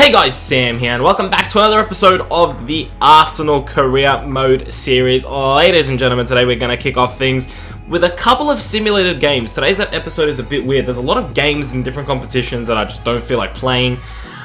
Hey guys, Sam here, and welcome back to another episode of the Arsenal Career Mode series. Ladies and gentlemen, today we're going to kick off things with a couple of simulated games. Today's episode is a bit weird. There's a lot of games in different competitions that I just don't feel like playing.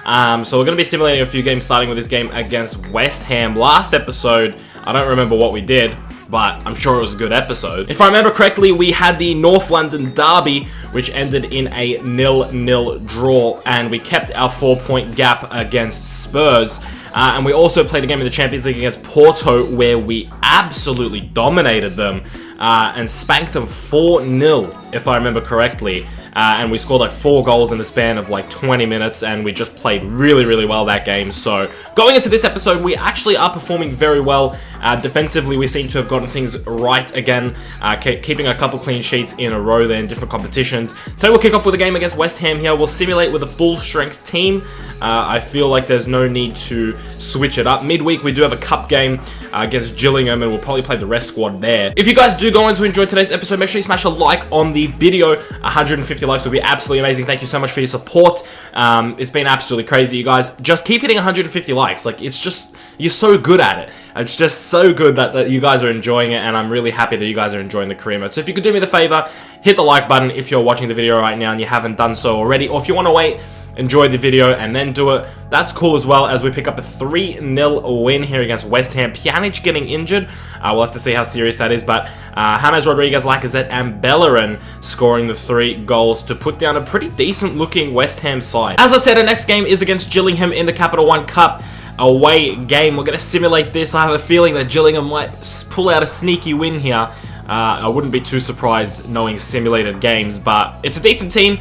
So we're going to be simulating a few games, starting with this game against West Ham. Last episode, I don't remember what we did, but I'm sure it was a good episode. If I remember correctly, we had the North London derby, which ended in a 0-0 draw, and we kept our 4-point gap against Spurs. And we also played a game in the Champions League against Porto, where we absolutely dominated them and spanked them 4-0, if I remember correctly. And we scored like 4 goals in the span of like 20 minutes, and we just played really well that game. So going into this episode, we actually are performing very well. Defensively, we seem to have gotten things right again, keeping a couple clean sheets in a row there in different competitions. Today we'll kick off with a game against West Ham here. We'll simulate with a full strength team. I feel like there's no need to switch it up. Midweek, we do have a cup game against Gillingham, and we'll probably play the rest squad there. If you guys do go on to enjoy today's episode, make sure you smash a like on the video. 150 likes would be absolutely amazing. Thank you so much for your support. It's been absolutely crazy, you guys. Just keep hitting 150 likes. Like, it's just, you're so good at it. It's just so good that you guys are enjoying it, and I'm really happy that you guys are enjoying the career mode. So if you could do me the favor, hit the like button if you're watching the video right now and you haven't done so already, or if you want to wait, enjoy the video and then do it, that's cool as well, as we pick up a 3-0 win here against West Ham. Pjanic getting injured, we'll have to see how serious that is, but James Rodriguez, Lacazette and Bellerin scoring the 3 goals to put down a pretty decent looking West Ham side. As I said, our next game is against Gillingham in the Capital One Cup away game. We're going to simulate this. I have a feeling that Gillingham might pull out a sneaky win here. I wouldn't be too surprised knowing simulated games, but it's a decent team.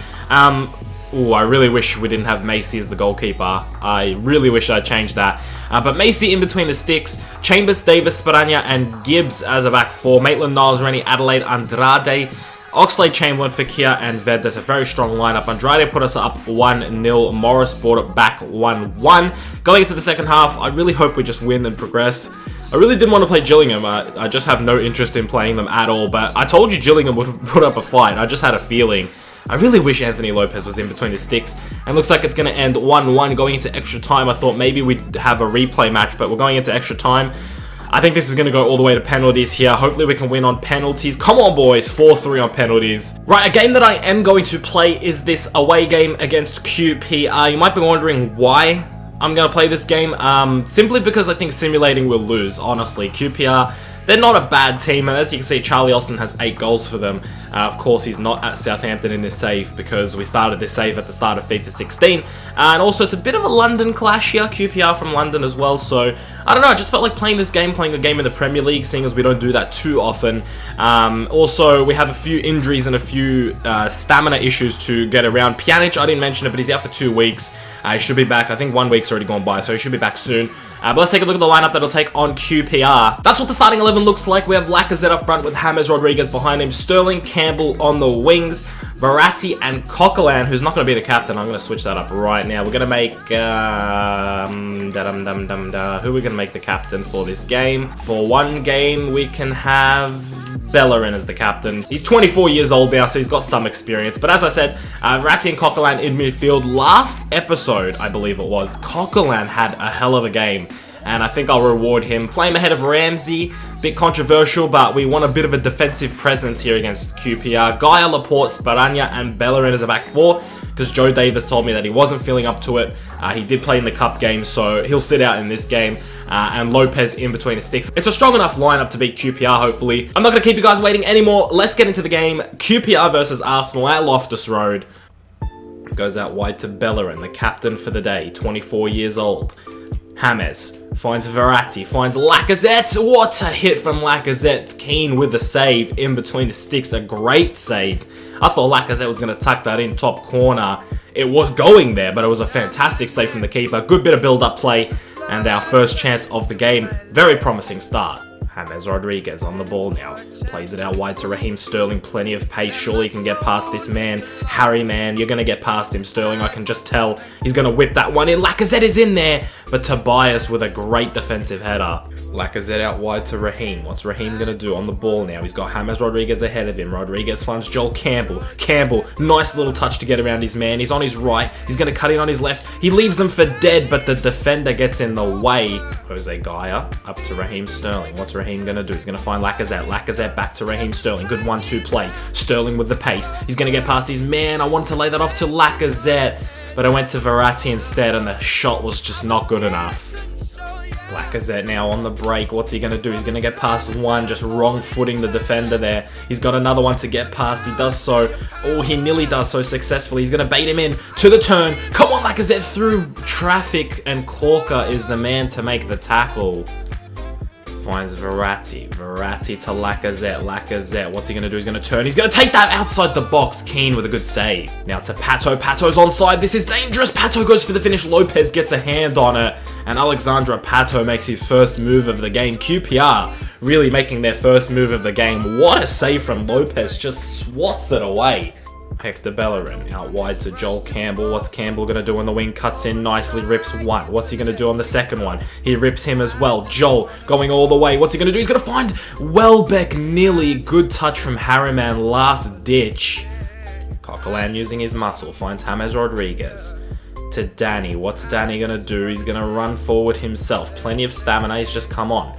Ooh, I really wish we didn't have Macy as the goalkeeper. I really wish I'd changed that. But Macy in between the sticks. Chambers, Davis, Sparagna, and Gibbs as a back four. Maitland-Niles, Rennie, Adelaide, Andrade, Oxlade-Chamberlain, Fekir, and Ved. That's a very strong lineup. Andrade put us up 1-0. Morris brought it back 1-1. Going into the second half, I really hope we just win and progress. I really didn't want to play Gillingham. I just have no interest in playing them at all. But I told you Gillingham would put up a fight. I just had a feeling. I really wish Anthony Lopez was in between the sticks, and looks like it's going to end 1-1 going into extra time. I thought maybe we'd have a replay match, but we're going into extra time. I think this is going to go all the way to penalties here. Hopefully we can win on penalties. Come on, boys. 4-3 on penalties. Right, a game that I am going to play is this away game against QPR. You might be wondering why I'm going to play this game. Simply because I think simulating will lose, honestly. QPR, they're not a bad team, and as you can see, Charlie Austin has 8 goals for them. Of course, he's not at Southampton in this save because we started this save at the start of FIFA 16. And also, it's a bit of a London clash here, QPR from London as well. So, I don't know, I just felt like playing a game in the Premier League, seeing as we don't do that too often. Also, we have a few injuries and a few stamina issues to get around. Pjanic, I didn't mention it, but he's out for 2 weeks. He should be back. I think 1 week's already gone by, so he should be back soon. But let's take a look at the lineup that'll take on QPR. That's what the starting 11 looks like. We have Lacazette up front with James Rodriguez behind him, Sterling, Campbell on the wings, Verratti and Coquelin, who's not going to be the captain. I'm going to switch that up right now. We're going to make... who are we going to make the captain for this game? For one game, we can have Bellerin as the captain. He's 24 years old now, so he's got some experience. But as I said, Verratti and Coquelin in midfield. Last episode, I believe it was, Coquelin had a hell of a game, and I think I'll reward him. Play him ahead of Ramsey, bit controversial, but we want a bit of a defensive presence here against QPR. Gaia, Laporte, Sparagna, and Bellerin as a back four, because Joe Davis told me that he wasn't feeling up to it. He did play in the cup game, so he'll sit out in this game. And Lopez in between the sticks. It's a strong enough lineup to beat QPR, hopefully. I'm not going to keep you guys waiting anymore. Let's get into the game. QPR versus Arsenal at Loftus Road. Goes out wide to Bellerin, the captain for the day, 24 years old. James finds Verratti, finds Lacazette. What a hit from Lacazette. Keane with the save in between the sticks. A great save. I thought Lacazette was going to tuck that in top corner. It was going there, but it was a fantastic save from the keeper. Good bit of build-up play, and our first chance of the game. Very promising start. James Rodriguez on the ball now. Plays it out wide to Raheem Sterling. Plenty of pace. Surely he can get past this man. Harry, man, you're going to get past him, Sterling. I can just tell he's going to whip that one in. Lacazette is in there, but Tobias with a great defensive header. Lacazette out wide to Raheem. What's Raheem going to do on the ball now? He's got James Rodriguez ahead of him. Rodriguez finds Joel Campbell. Campbell, nice little touch to get around his man. He's on his right. He's going to cut in on his left. He leaves him for dead, but the defender gets in the way. Jose Gaia up to Raheem Sterling. What's Raheem going to do? He's going to find Lacazette. Lacazette back to Raheem Sterling. Good 1-2 play. Sterling with the pace. He's going to get past his man. I wanted to lay that off to Lacazette, but I went to Verratti instead, and the shot was just not good enough. Lacazette now on the break. What's he going to do? He's going to get past one, just wrong footing the defender there. He's got another one to get past. He does so. Oh, he nearly does so successfully. He's going to bait him in to the turn. Come on, Lacazette through traffic, and Corker is the man to make the tackle. Finds Verratti. Verratti to Lacazette. Lacazette, what's he going to do? He's going to turn. He's going to take that outside the box. Keane with a good save. Now to Pato. Pato's onside. This is dangerous. Pato goes for the finish. Lopez gets a hand on it. And Alexandra Pato makes his first move of the game. QPR really making their first move of the game. What a save from Lopez. Just swats it away. Hector Bellerin out wide to Joel Campbell. What's Campbell going to do on the wing? Cuts in nicely, rips one. What's he going to do on the second one? He rips him as well. Joel going all the way. What's he going to do? He's going to find Welbeck nearly. Good touch from Harriman. Last ditch. Coquelin using his muscle. Finds James Rodriguez. To Danny. What's Danny going to do? He's going to run forward himself. Plenty of stamina. He's just come on.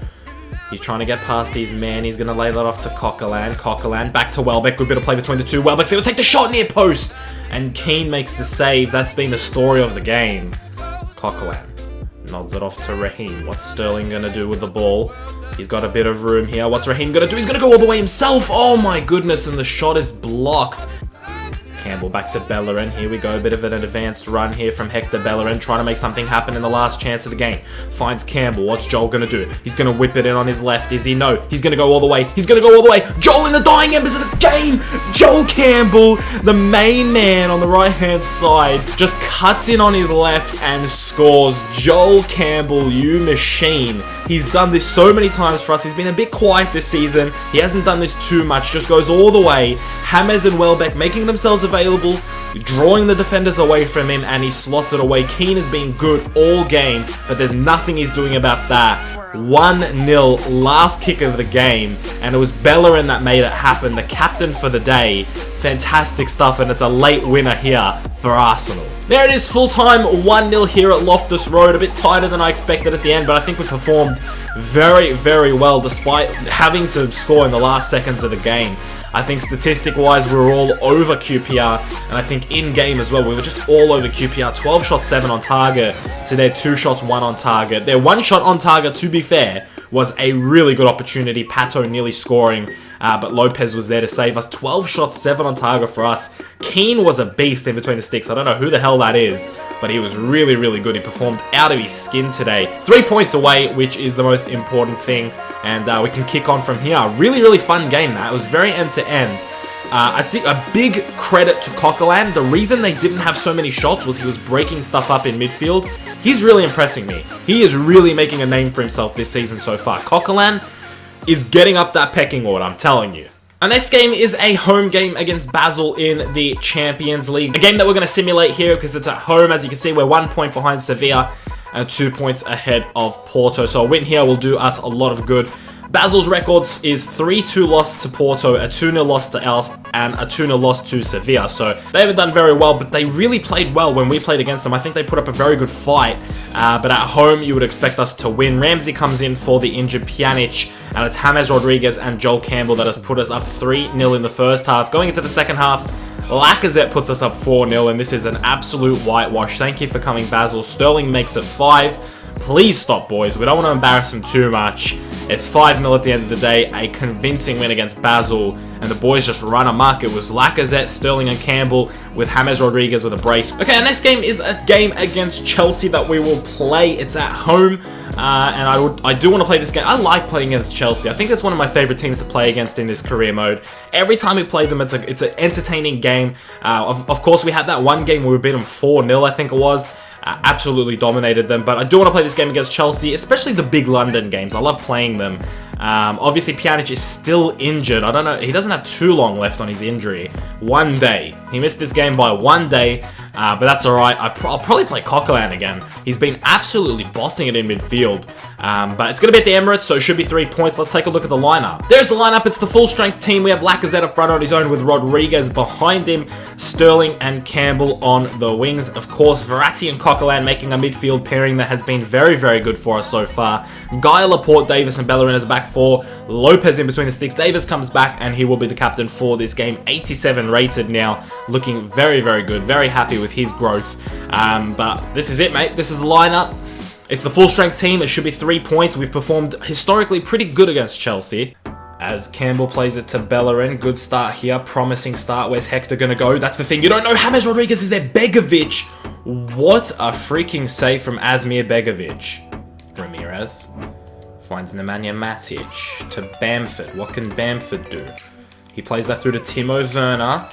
He's trying to get past his man. He's going to lay that off to Coquelin. Coquelin back to Welbeck. Good bit of play between the two. Welbeck's going to take the shot near post. And Keane makes the save. That's been the story of the game. Coquelin nods it off to Raheem. What's Sterling going to do with the ball? He's got a bit of room here. What's Raheem going to do? He's going to go all the way himself. Oh my goodness. And the shot is blocked. Campbell back to Bellerin. Here we go. A bit of an advanced run here from Hector Bellerin, trying to make something happen in the last chance of the game. Finds Campbell. What's Joel going to do? He's going to whip it in on his left. Is he? No. He's going to go all the way. He's going to go all the way. Joel in the dying embers of the game. Joel Campbell, the main man on the right-hand side, just cuts in on his left and scores. Joel Campbell, you machine. He's done this so many times for us. He's been a bit quiet this season. He hasn't done this too much. Just goes all the way. James and Welbeck making themselves available, drawing the defenders away from him, and he slots it away. Keane has been good all game, but there's nothing he's doing about that. 1-0, last kick of the game, and it was Bellerin that made it happen, the captain for the day. Fantastic stuff, and it's a late winner here for Arsenal. There it is, full-time 1-0 here at Loftus Road. A bit tighter than I expected at the end, but I think we performed very, very well despite having to score in the last seconds of the game. I think statistic-wise, we were all over QPR, and I think in-game as well, we were just all over QPR. 12 shots, 7 on target, to their 2 shots, 1 on target. Their 1 shot on target, to be fair, was a really good opportunity. Pato nearly scoring, but Lopez was there to save us. 12 shots, 7 on target for us. Keane was a beast in between the sticks. I don't know who the hell that is, but he was really, really good. He performed out of his skin today. 3 points away, which is the most important thing, and we can kick on from here. Really, really fun game, that. It was very end-to-end. I think a big credit to Coquelin. The reason they didn't have so many shots was he was breaking stuff up in midfield. He's really impressing me. He is really making a name for himself this season so far. Coquelin is getting up that pecking order, I'm telling you. Our next game is a home game against Basel in the Champions League. A game that we're going to simulate here because it's at home. As you can see, we're 1 point behind Sevilla and 2 points ahead of Porto. So a win here will do us a lot of good. Basel's records is 3-2 loss to Porto, a 2-0 loss to Els, and a 2-0 loss to Sevilla. So they haven't done very well, but they really played well when we played against them. I think they put up a very good fight, but at home you would expect us to win. Ramsey comes in for the injured Pjanic, and it's James Rodriguez and Joel Campbell that has put us up 3-0 in the first half. Going into the second half, Lacazette puts us up 4-0, and this is an absolute whitewash. Thank you for coming, Basel. Sterling makes it 5. Please stop, boys. We don't want to embarrass him too much. It's 5-0 at the end of the day. A convincing win against Basel. And the boys just run amok. It was Lacazette, Sterling, and Campbell with James Rodriguez with a brace. Okay, our next game is a game against Chelsea that we will play. It's at home. And I do want to play this game. I like playing against Chelsea. I think that's one of my favorite teams to play against in this career mode. Every time we play them, it's an entertaining game. Of course, we had that one game where we beat them 4-0, I think it was. Absolutely dominated them, but I do want to play this game against Chelsea, especially the big London games. I love playing them. Obviously, Pjanic is still injured. I don't know. He doesn't have too long left on his injury. One day. He missed this game by 1 day, but that's alright. I'll probably play Coquelin again. He's been absolutely bossing it in midfield. But it's going to be at the Emirates, so it should be 3 points. Let's take a look at the lineup. There's the lineup. It's the full-strength team. We have Lacazette up front on his own with Rodriguez behind him, Sterling and Campbell on the wings. Of course, Verratti and Coquelin making a midfield pairing that has been very, very good for us so far. Guy, Laporte, Davis and Bellerin as a back four. Lopez in between the sticks. Davis comes back and he will be the captain for this game. 87 rated now. Looking very, very good. Very happy with his growth. But this is it, mate. This is the lineup. It's the full-strength team. It should be 3 points. We've performed historically pretty good against Chelsea. As Campbell plays it to Bellerin. Good start here. Promising start. Where's Hector going to go? That's the thing. You don't know. James Rodriguez is there. Begovic. What a freaking save from Asmir Begovic. Ramirez finds Nemanja Matic to Bamford. What can Bamford do? He plays that through to Timo Werner.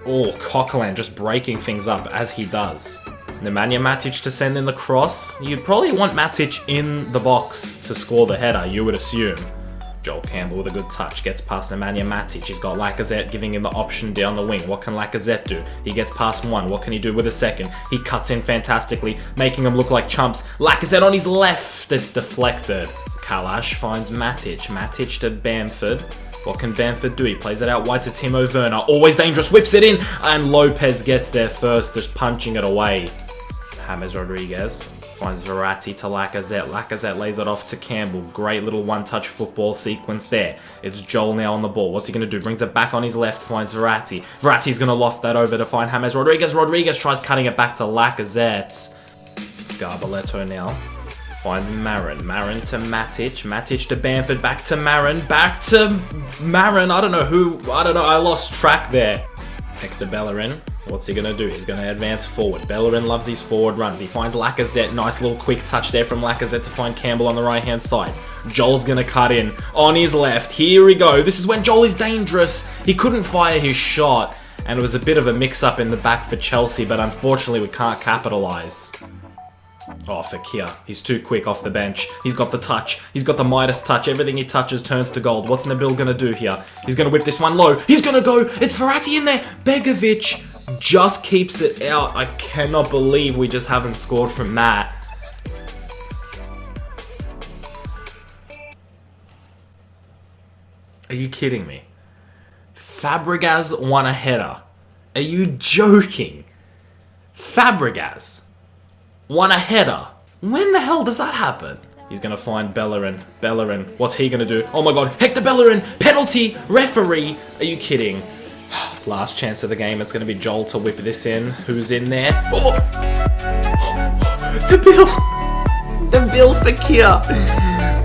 Oh, Coquelin just breaking things up as he does. Nemanja Matic to send in the cross. You'd probably want Matic in the box to score the header, you would assume. Joel Campbell with a good touch. Gets past Nemanja Matic. He's got Lacazette giving him the option down the wing. What can Lacazette do? He gets past one. What can he do with a second? He cuts in fantastically, making them look like chumps. Lacazette on his left. It's deflected. Kalash finds Matic. Matic to Bamford. What can Bamford do? He plays it out wide to Timo Werner. Always dangerous. Whips it in. And Lopez gets there first, just punching it away. James Rodriguez finds Verratti to Lacazette. Lacazette lays it off to Campbell. Great little one-touch football sequence there. It's Joel now on the ball. What's he going to do? Brings it back on his left. Finds Verratti. Verratti's going to loft that over to find James Rodriguez. Rodriguez tries cutting it back to Lacazette. It's Garbaletto now. Finds Marin. Marin to Matic. Matic to Bamford. Back to Marin. Back to Marin. I don't know. I lost track there. Hector Bellerin. What's he going to do? He's going to advance forward. Bellerin loves his forward runs. He finds Lacazette. Nice little quick touch there from Lacazette to find Campbell on the right-hand side. Joel's going to cut in on his left. Here we go. This is when Joel is dangerous. He couldn't fire his shot, and it was a bit of a mix-up in the back for Chelsea, but unfortunately we can't capitalise. Oh, Fekir. He's too quick off the bench. He's got the touch. He's got the Midas touch. Everything he touches turns to gold. What's Nabil going to do here? He's going to whip this one low. He's going to go. It's Verratti in there. Begovic just keeps it out. I cannot believe we just haven't scored from that. Are you kidding me? Fabregas won a header. Are you joking? Fabregas won a header. When the hell does that happen? He's going to find Bellerin. Bellerin. What's he going to do? Oh my god. Hector Bellerin. Penalty. Referee. Are you kidding? Last chance of the game. It's going to be Joel to whip this in. Who's in there? Oh! Nabil Fekir.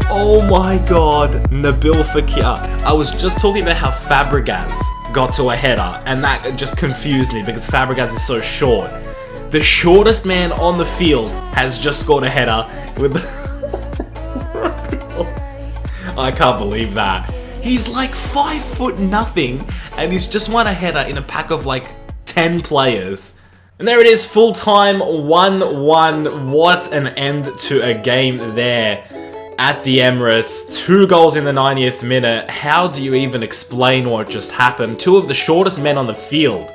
Oh my god. Nabil Fekir. I was just talking about how Fabregas got to a header, and that just confused me because Fabregas is so short. The shortest man on the field has just scored a header with I can't believe that. He's like 5'0" and he's just won a header in a pack of like 10 players. And there it is, full time, 1-1. What an end to a game there at the Emirates. 2 goals in the 90th minute. How do you even explain what just happened? 2 of the shortest men on the field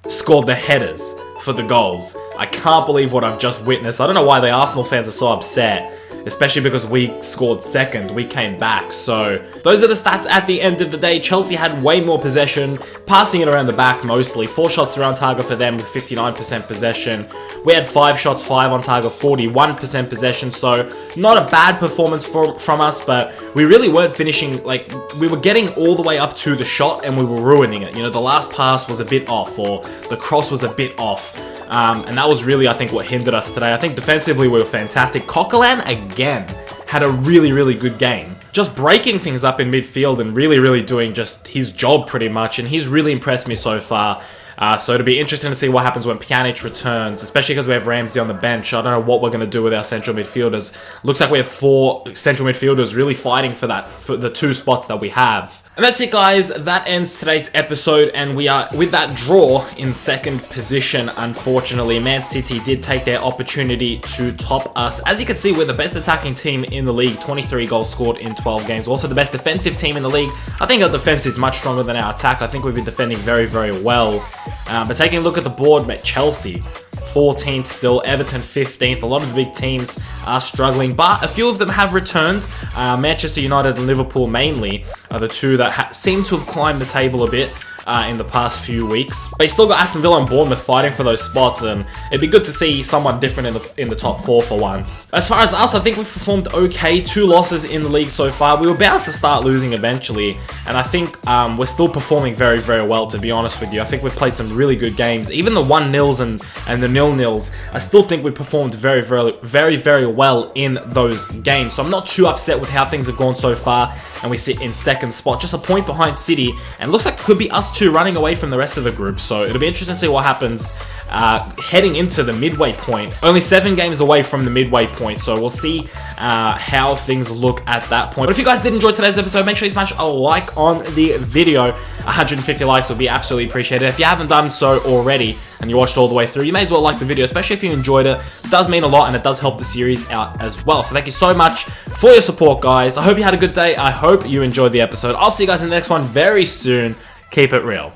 scored the headers for the goals. I can't believe what I've just witnessed. I don't know why the Arsenal fans are so upset, especially because we scored second. We came back. So those are the stats at the end of the day. Chelsea had way more possession, passing it around the back mostly. 4 shots around target for them with 59% possession. We had 5 shots, 5 on target, 41% possession. So not a bad performance from us, but we really weren't finishing. Like, we were getting all the way up to the shot and we were ruining it. You know, the last pass was a bit off, or the cross was a bit off. And that was really, I think, what hindered us today. I think defensively we were fantastic. Coquelin, again, had a really, really good game. Just breaking things up in midfield and really, really doing just his job pretty much. And he's really impressed me so far. So it'll be interesting to see what happens when Pjanic returns, especially because we have Ramsey on the bench. I don't know what we're going to do with our central midfielders. Looks like we have 4 central midfielders really fighting for the 2 spots that we have. And that's it, guys. That ends today's episode, and we are, with that draw, in 2nd position, unfortunately. Man City did take their opportunity to top us. As you can see, we're the best attacking team in the league. 23 goals scored in 12 games. We're also the best defensive team in the league. I think our defense is much stronger than our attack. I think we've been defending very, very well. But taking a look at the board, mate, Chelsea 14th still, Everton 15th. A lot of the big teams are struggling, but a few of them have returned. Manchester United and Liverpool mainly are the two that seem to have climbed the table a bit in the past few weeks. But you still got Aston Villa and Bournemouth fighting for those spots, and it'd be good to see someone different in the top 4 for once. As far as us, I think we've performed okay. 2 losses in the league so far. We were bound to start losing eventually, and I think we're still performing very, very well, to be honest with you. I think we've played some really good games. Even the 1-0s and the 0-0s, I still think we performed very, very, very, very well in those games. So I'm not too upset with how things have gone so far, and we sit in 2nd spot, just a point behind City, and looks like it could be us two running away from the rest of the group. So it'll be interesting to see what happens heading into the midway point. Only 7 games away from the midway point, so we'll see how things look at that point. But if you guys did enjoy today's episode, make sure you smash a like on the video. 150 likes would be absolutely appreciated. If you haven't done so already and you watched all the way through, you may as well like the video, especially if you enjoyed it. It does mean a lot, and it does help the series out as well. So thank you so much for your support, guys. I hope you had a good day. I hope you enjoyed the episode. I'll see you guys in the next one very soon. Keep it real.